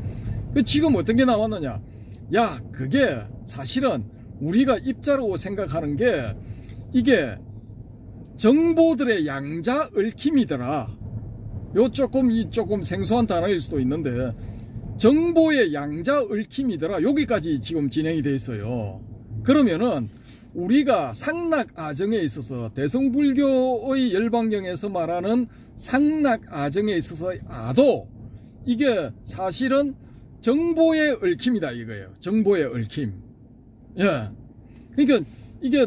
지금 어떤 게 나왔느냐? 야, 그게 사실은 우리가 입자라고 생각하는 게 이게 정보들의 양자 얽힘이더라. 조금 생소한 단어일 수도 있는데 정보의 양자 얽힘이더라. 여기까지 지금 진행이 돼 있어요. 그러면은 우리가 상락아정에 있어서 대승불교의 열반경에서 말하는 상락아정에 있어서의 아도, 이게 사실은 정보의 얽힘이다 이거예요. 정보의 얽힘. 예. 그러니까 이게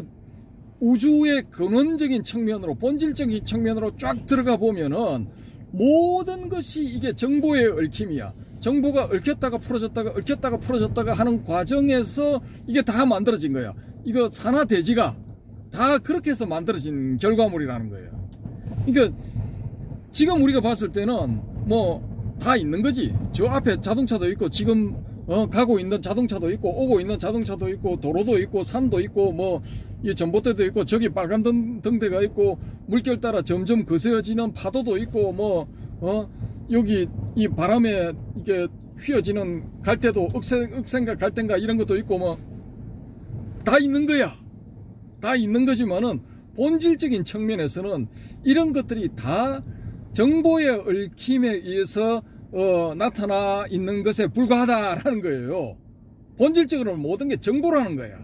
우주의 근원적인 측면으로, 본질적인 측면으로 쫙 들어가 보면은 모든 것이 이게 정보의 얽힘이야. 정보가 얽혔다가 풀어졌다가 하는 과정에서 이게 다 만들어진 거야. 이거 산화대지가 다 그렇게 해서 만들어진 결과물이라는 거예요. 그러니까 지금 우리가 봤을 때는 뭐 다 있는 거지. 저 앞에 자동차도 있고, 지금 가고 있는 자동차도 있고, 오고 있는 자동차도 있고, 도로도 있고, 산도 있고, 뭐 이 전봇대도 있고, 저기 빨간 등대가 있고, 물결 따라 점점 거세어지는 파도도 있고, 뭐 여기 이 바람에 이게 휘어지는 갈대도 억센가 갈대인가 이런 것도 있고, 뭐 다 있는 거야. 다 있는 거지만은 본질적인 측면에서는 이런 것들이 다 정보의 얽힘에 의해서 나타나 있는 것에 불과하다라는 거예요. 본질적으로는 모든 게 정보라는 거야.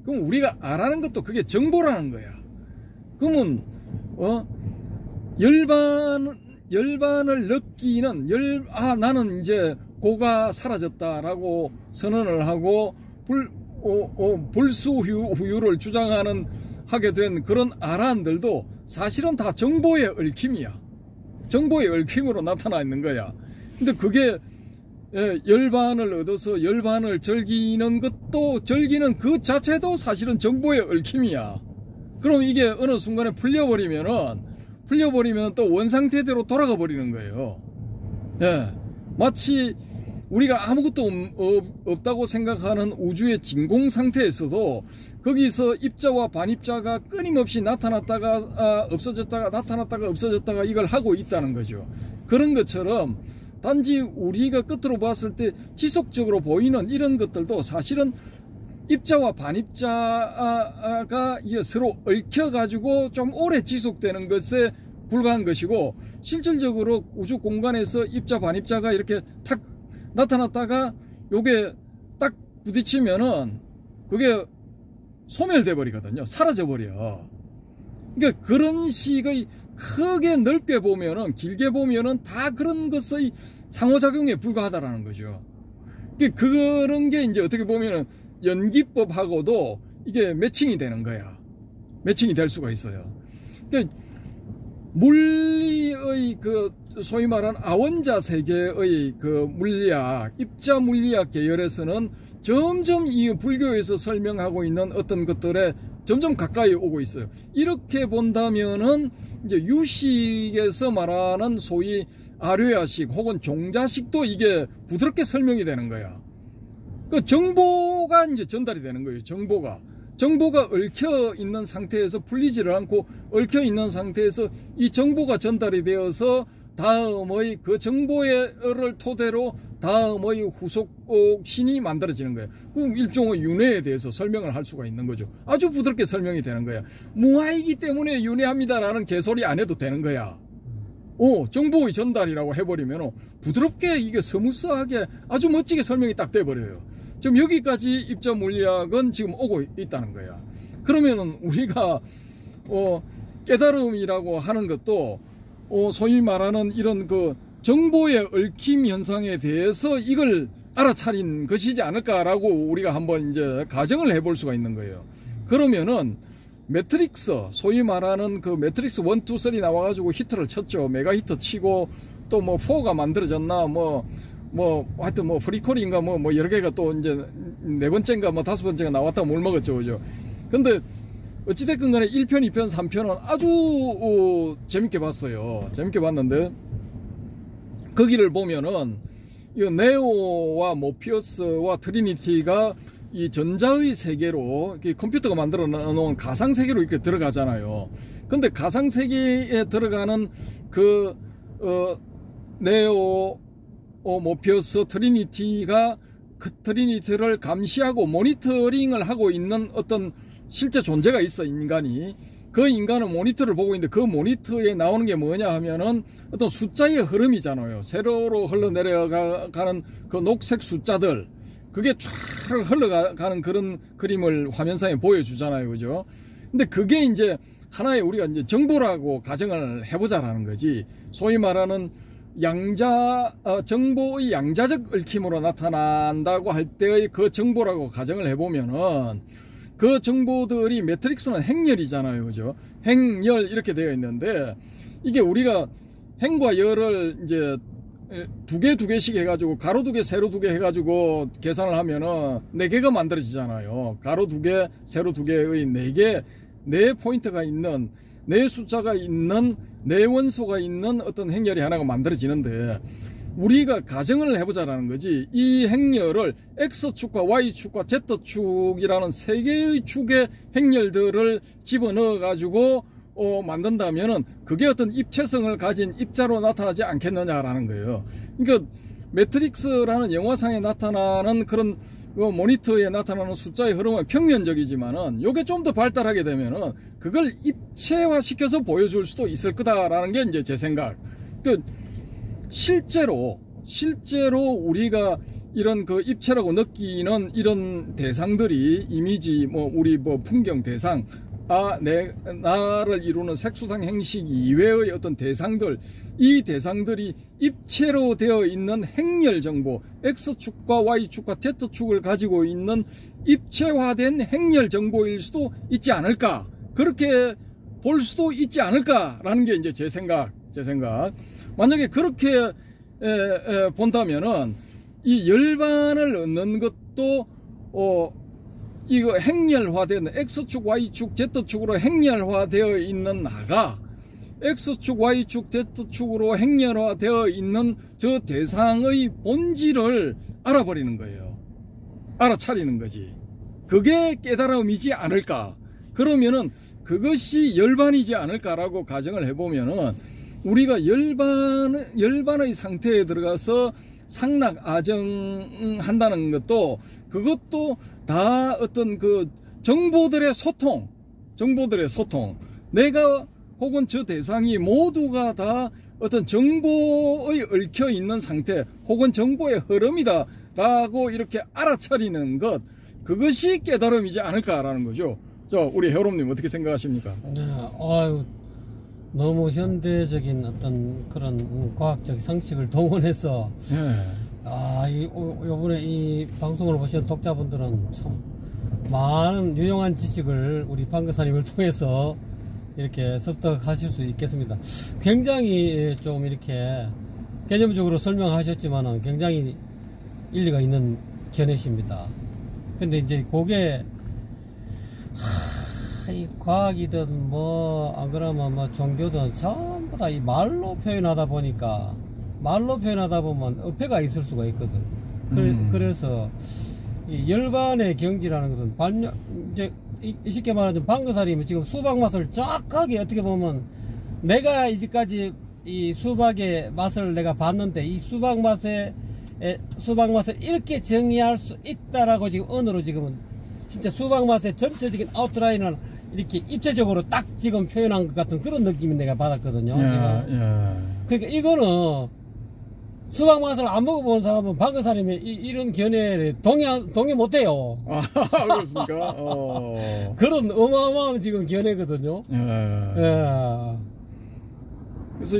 그럼 우리가 알아는 것도 그게 정보라는 거야. 그러면 열반을 느끼는 나는 이제 고가 사라졌다라고 선언을 하고 불수후유를 주장하는 하게 된 그런 아란들도 사실은 다 정보의 얽힘이야. 정보의 얽힘으로 나타나 있는 거야. 근데 그게 열반을 얻어서 열반을 즐기는 그 자체도 사실은 정보의 얽힘이야. 그럼 이게 어느 순간에 풀려버리면 또 원상태대로 돌아가 버리는 거예요. 마치 우리가 아무것도 없다고 생각하는 우주의 진공 상태에서도 거기서 입자와 반입자가 끊임없이 나타났다가 없어졌다가 나타났다가 없어졌다가 이걸 하고 있다는 거죠. 그런 것처럼 단지 우리가 끝으로 봤을 때 지속적으로 보이는 이런 것들도 사실은 입자와 반입자가 서로 얽혀가지고 좀 오래 지속되는 것에 불과한 것이고, 실질적으로 우주 공간에서 입자 반입자가 이렇게 탁 나타났다가 요게 딱 부딪히면은 그게 소멸돼 버리거든요. 사라져 버려. 그러니까 그런 식의 크게 넓게 보면은, 길게 보면은 다 그런 것의 상호작용에 불과하다라는 거죠. 그러니까 그런 게 이제 어떻게 보면은 연기법하고도 이게 매칭이 되는 거야. 매칭이 될 수가 있어요. 그러니까 물리의 소위 말하는 아원자 세계의 물리학, 입자 물리학 계열에서는 점점 이 불교에서 설명하고 있는 어떤 것들에 점점 가까이 오고 있어요. 이렇게 본다면은 이제 유식에서 말하는 소위 아뢰아식 혹은 종자식도 이게 부드럽게 설명이 되는 거야. 그 정보가 이제 전달이 되는 거예요. 정보가 얽혀 있는 상태에서 풀리지를 않고, 얽혀 있는 상태에서 이 정보가 전달이 되어서 다음의 그 정보를 토대로 다음의 후속신이 만들어지는 거예요. 그럼 일종의 윤회에 대해서 설명을 할 수가 있는 거죠. 아주 부드럽게 설명이 되는 거야. 무아이기 때문에 윤회합니다라는 개소리 안 해도 되는 거야. 정보의 전달이라고 해버리면 부드럽게 이게 스무스하게 아주 멋지게 설명이 딱 돼버려요. 지금 여기까지 입자 물리학은 지금 오고 있다는 거야. 그러면은 우리가 깨달음이라고 하는 것도 소위 말하는 이런 정보의 얽힘 현상에 대해서 이걸 알아차린 것이지 않을까라고 우리가 한번 이제 가정을 해볼 수가 있는 거예요. 그러면은 매트릭스, 소위 말하는 매트릭스 1, 2, 3 나와가지고 히트를 쳤죠. 메가 히트 치고 또 4가 만들어졌나 하여튼 프리퀄인가 여러 개가 또 이제 4번째인가 5번째가 나왔다가 뭘 먹었죠. 그죠? 근데 어찌됐건 간에 1편, 2편, 3편은 아주 재밌게 봤어요. 재밌게 봤는데 거기를 보면은 이 네오와 모피어스와 트리니티가 이 전자의 세계로 컴퓨터가 만들어 놓은 가상 세계로 이렇게 들어가잖아요. 근데 가상 세계에 들어가는 네오, 모피어스, 트리니티가 그 트리니티를 감시하고 모니터링을 하고 있는 어떤 실제 존재가 있어, 인간이. 그 인간은 모니터를 보고 있는데 그 모니터에 나오는 게 뭐냐 하면은 어떤 숫자의 흐름이잖아요. 세로로 흘러내려가는 그 녹색 숫자들. 그게 쫙 흘러가는 그런 그림을 화면상에 보여주잖아요. 그죠? 근데 그게 이제 하나의 우리가 이제 정보라고 가정을 해보자라는 거지. 소위 말하는 정보의 양자적 얽힘으로 나타난다고 할 때의 그 정보라고 가정을 해보면은 그 정보들이 매트릭스는 행렬이잖아요. 그죠? 행렬 이렇게 되어 있는데 이게 우리가 행과 열을 이제 두 개씩 해가지고 가로 2개, 세로 2개 해가지고 계산을 하면은 4개가 만들어지잖아요. 가로 2개, 세로 2개의 4개, 4포인트가 있는, 4숫자가 있는, 4원소가 있는 어떤 행렬이 하나가 만들어지는데 우리가 가정을 해보자라는 거지. 이 행렬을 X축과 Y축과 Z축이라는 3개의 축의 행렬들을 집어넣어 가지고 만든다면은 그게 어떤 입체성을 가진 입자로 나타나지 않겠느냐라는 거예요. 그러니까 매트릭스라는 영화상에 나타나는 그런 모니터에 나타나는 숫자의 흐름은 평면적이지만은 요게 좀 더 발달하게 되면은 그걸 입체화 시켜서 보여줄 수도 있을 거다라는 게 이제 제 생각. 그러니까 실제로 우리가 이런 그 입체라고 느끼는 이런 대상들이 이미지 우리 풍경 대상 나를 이루는 색수상 행식 이외의 어떤 대상들, 이 대상들이 입체로 되어 있는 행렬 정보, X축과 Y축과 Z축을 가지고 있는 입체화된 행렬 정보일 수도 있지 않을까, 그렇게 볼 수도 있지 않을까라는 게 이제 제 생각. 만약에 그렇게 본다면은 이 열반을 얻는 것도 이거 행렬화된 X축, Y축, Z축으로 행렬화되어 있는 나가 X축, Y축, Z축으로 행렬화되어 있는 저 대상의 본질을 알아버리는 거예요. 알아차리는 거지. 그게 깨달음이지 않을까. 그러면은 그것이 열반이지 않을까라고 가정을 해보면은 우리가 열반의 상태에 들어가서 상락, 아정한다는 것도 그것도 다 어떤 그 정보들의 소통, 내가 혹은 저 대상이 모두가 다 어떤 정보의 얽혀 있는 상태 혹은 정보의 흐름이다 라고 이렇게 알아차리는 것, 그것이 깨달음이지 않을까라는 거죠. 우리 해오롬님 어떻게 생각하십니까? 네, 너무 현대적인 어떤 그런 과학적 상식을 동원해서 요번에 이 방송을 보시는 독자분들은 참 많은 유용한 지식을 우리 방거사님을 통해서 이렇게 습득하실 수 있겠습니다. 굉장히 좀 이렇게 개념적으로 설명하셨지만은 굉장히 일리가 있는 견해십니다. 근데 이제 그게 이 과학이든 안 그러면 종교든 전부 다 이 말로 표현하다 보니까 보면 어폐가 있을 수가 있거든. 그래서 이 열반의 경지라는 것은 이제 쉽게 말하자면 방거사님이 지금 수박 맛을 정확하게 어떻게 보면 내가 이제까지 이 수박의 맛을 내가 봤는데 이 수박 맛을 이렇게 정의할 수 있다라고 지금 언어로 지금은 진짜 수박 맛의 전체적인 아웃라인을 이렇게 입체적으로 딱 지금 표현한 것 같은 그런 느낌을 내가 받았거든요. 그러니까 이거는 수박 맛을 안 먹어본 사람은 방거사님의 이런 견해를 동의 못해요. 그렇습니까? 그런 어마어마한 지금 견해거든요. 그래서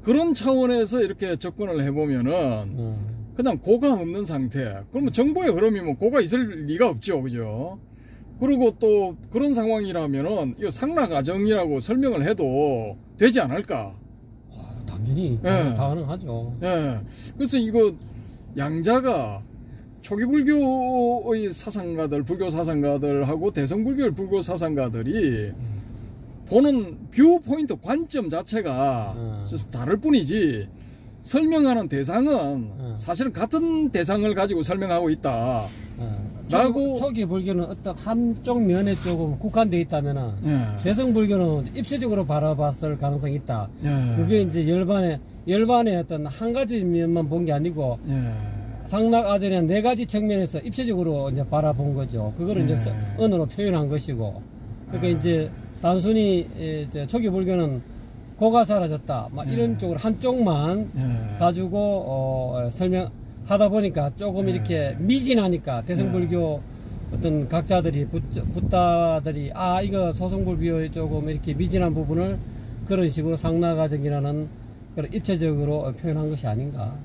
그런 차원에서 이렇게 접근을 해보면은 그냥 고가 없는 상태. 그러면 정보의 흐름이면 고가 있을 리가 없죠, 그죠? 그리고 또 그런 상황이라면은 이거 상락아정이라고 설명을 해도 되지 않을까? 당연히 가능하죠. 그래서 이거 양자가 초기 불교의 사상가들, 불교 사상가들하고 대성불교의 불교 사상가들이 보는 뷰 포인트 관점 자체가 다를 뿐이지 설명하는 대상은 사실은 같은 대상을 가지고 설명하고 있다. 라고 초기 불교는 어떤 한쪽 면에 조금 국한되어 있다면은 대성불교는 입체적으로 바라봤을 가능성이 있다. 그게 이제 열반의 어떤 한 가지 면만 본 게 아니고 상락아전의 4가지 측면에서 입체적으로 이제 바라본 거죠. 그거를 이제 언어로 표현한 것이고. 그러니까 이제 단순히 이제 초기 불교는 고가 사라졌다. 이런 쪽으로 한쪽만 가지고 설명하다 보니까 조금 이렇게 미진하니까 대성불교 어떤 각자들이 붓다들이 이거 소승불교의 조금 이렇게 미진한 부분을 그런 식으로 상락아정이라는 그런 입체적으로 표현한 것이 아닌가.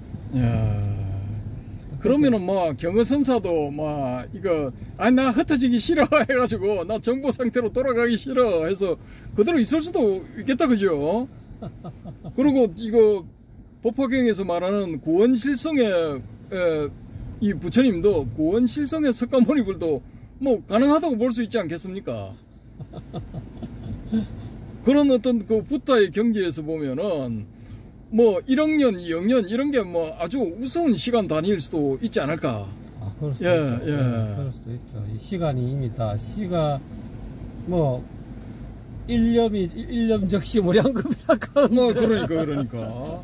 그러면은 뭐 경허선사도 뭐 이거 나 흩어지기 싫어 해가지고 나 정보 상태로 돌아가기 싫어 해서 그대로 있을 수도 있겠다, 그죠? 그리고 이거 법화경에서 말하는 구원실성의 이 부처님도 구원실성의 석가모니불도 뭐 가능하다고 볼 수 있지 않겠습니까? 그런 어떤 그 부다의 경지에서 보면은 뭐 1억 년, 2억 년 이런 게 뭐 아주 우스운 시간 단위일 수도 있지 않을까? 그럴 수도 있죠. 그럴 수도 있죠. 이 시간이 이미 다 시가 뭐 1년 적시 무량급이랄까. 뭐 그러니까.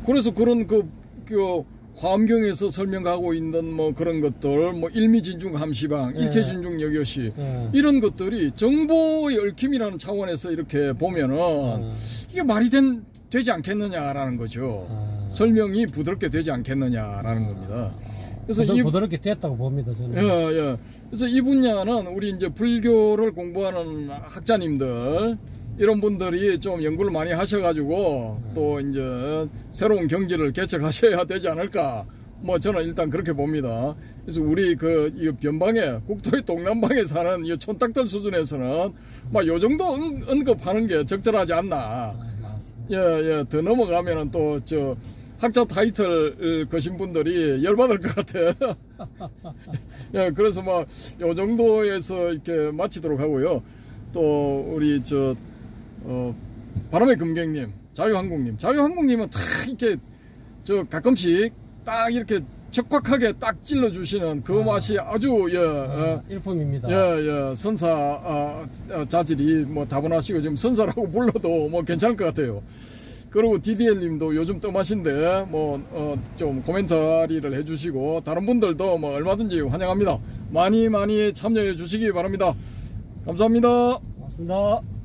그래서 그런 그 화엄경에서 설명하고 있는 뭐 그런 것들, 뭐 일미진중 함시방, 일체진중 여교시 이런 것들이 정보의 얽힘이라는 차원에서 이렇게 보면은 이게 말이 되지 않겠느냐라는 거죠. 설명이 부드럽게 되지 않겠느냐라는 겁니다. 그래서 부드럽게 됐다고 봅니다, 저는. 그래서 이 분야는 우리 이제 불교를 공부하는 학자님들 이런 분들이 좀 연구를 많이 하셔가지고 또 이제 새로운 경지를 개척하셔야 되지 않을까. 뭐 저는 일단 그렇게 봅니다. 그래서 우리 이 변방에 국토의 동남방에 사는 이 촌딱들 수준에서는 막 요 정도 언급하는 게 적절하지 않나. 더 넘어가면은 또 학자 타이틀 거신 분들이 열받을 것 같아. 그래서 막 요 정도에서 이렇게 마치도록 하고요. 또 우리 바람의 금객님, 자유항공님은 딱 이렇게 가끔씩 딱 이렇게 적확하게 딱 찔러주시는 그 맛이 아주 일품입니다. 선사 자질이 뭐 다분하시고 지금 선사라고 불러도 뭐 괜찮을 것 같아요. 그리고 DDL님도 요즘 떠마신데 뭐 좀 코멘터리를 해주시고 다른 분들도 뭐 얼마든지 환영합니다. 많이 참여해 주시기 바랍니다. 감사합니다. 고맙습니다.